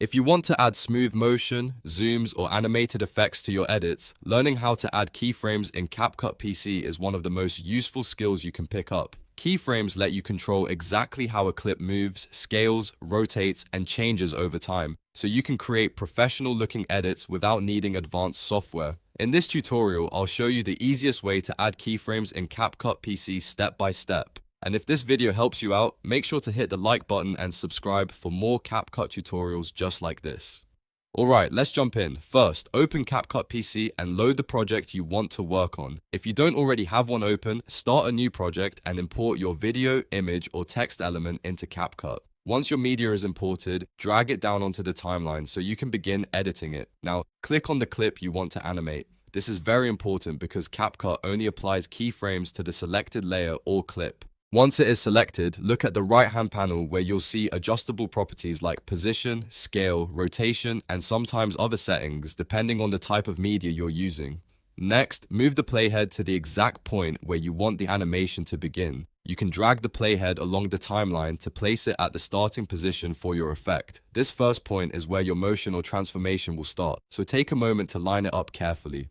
If you want to add smooth motion, zooms, or animated effects to your edits, learning how to add keyframes in CapCut PC is one of the most useful skills you can pick up. Keyframes let you control exactly how a clip moves, scales, rotates, and changes over time, so you can create professional-looking edits without needing advanced software. In this tutorial, I'll show you the easiest way to add keyframes in CapCut PC step by step. And if this video helps you out, make sure to hit the like button and subscribe for more CapCut tutorials just like this. Alright, let's jump in. First, open CapCut PC and load the project you want to work on. If you don't already have one open, start a new project and import your video, image, or text element into CapCut. Once your media is imported, drag it down onto the timeline so you can begin editing it. Now, click on the clip you want to animate. This is very important because CapCut only applies keyframes to the selected layer or clip. Once it is selected, look at the right-hand panel where you'll see adjustable properties like position, scale, rotation, and sometimes other settings depending on the type of media you're using. Next, move the playhead to the exact point where you want the animation to begin. You can drag the playhead along the timeline to place it at the starting position for your effect. This first point is where your motion or transformation will start, so take a moment to line it up carefully.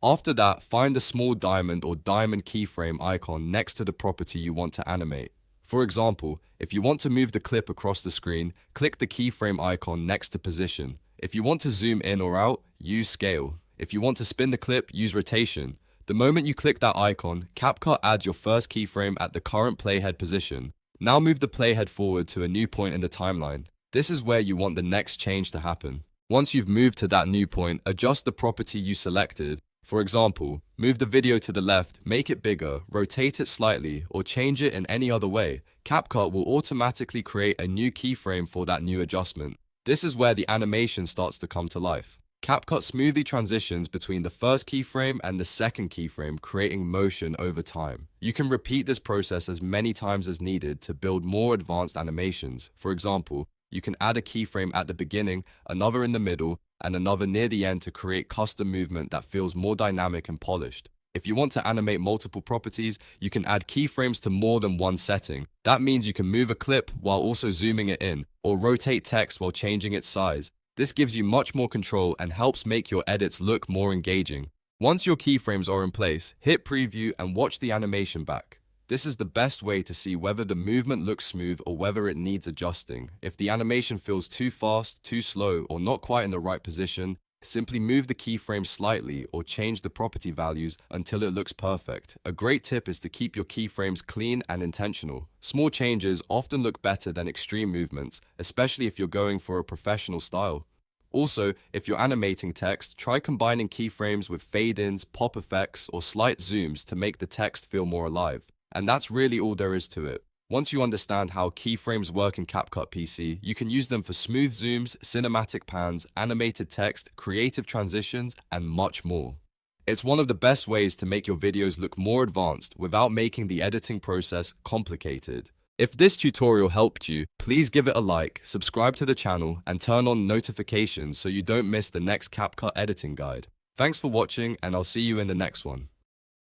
After that, find the small diamond or diamond keyframe icon next to the property you want to animate. For example, if you want to move the clip across the screen, click the keyframe icon next to position. If you want to zoom in or out, use scale. If you want to spin the clip, use rotation. The moment you click that icon, CapCut adds your first keyframe at the current playhead position. Now move the playhead forward to a new point in the timeline. This is where you want the next change to happen. Once you've moved to that new point, adjust the property you selected. For example, move the video to the left, make it bigger, rotate it slightly, or change it in any other way. CapCut will automatically create a new keyframe for that new adjustment. This is where the animation starts to come to life. CapCut smoothly transitions between the first keyframe and the second keyframe, creating motion over time. You can repeat this process as many times as needed to build more advanced animations. For example, you can add a keyframe at the beginning, another in the middle, and another near the end to create custom movement that feels more dynamic and polished. If you want to animate multiple properties, you can add keyframes to more than one setting. That means you can move a clip while also zooming it in, or rotate text while changing its size. This gives you much more control and helps make your edits look more engaging. Once your keyframes are in place, hit preview and watch the animation back. This is the best way to see whether the movement looks smooth or whether it needs adjusting. If the animation feels too fast, too slow, or not quite in the right position, simply move the keyframe slightly or change the property values until it looks perfect. A great tip is to keep your keyframes clean and intentional. Small changes often look better than extreme movements, especially if you're going for a professional style. Also, if you're animating text, try combining keyframes with fade-ins, pop effects, or slight zooms to make the text feel more alive. And that's really all there is to it. Once you understand how keyframes work in CapCut PC, you can use them for smooth zooms, cinematic pans, animated text, creative transitions, and much more. It's one of the best ways to make your videos look more advanced without making the editing process complicated. If this tutorial helped you, please give it a like, subscribe to the channel, and turn on notifications so you don't miss the next CapCut editing guide. Thanks for watching, and I'll see you in the next one.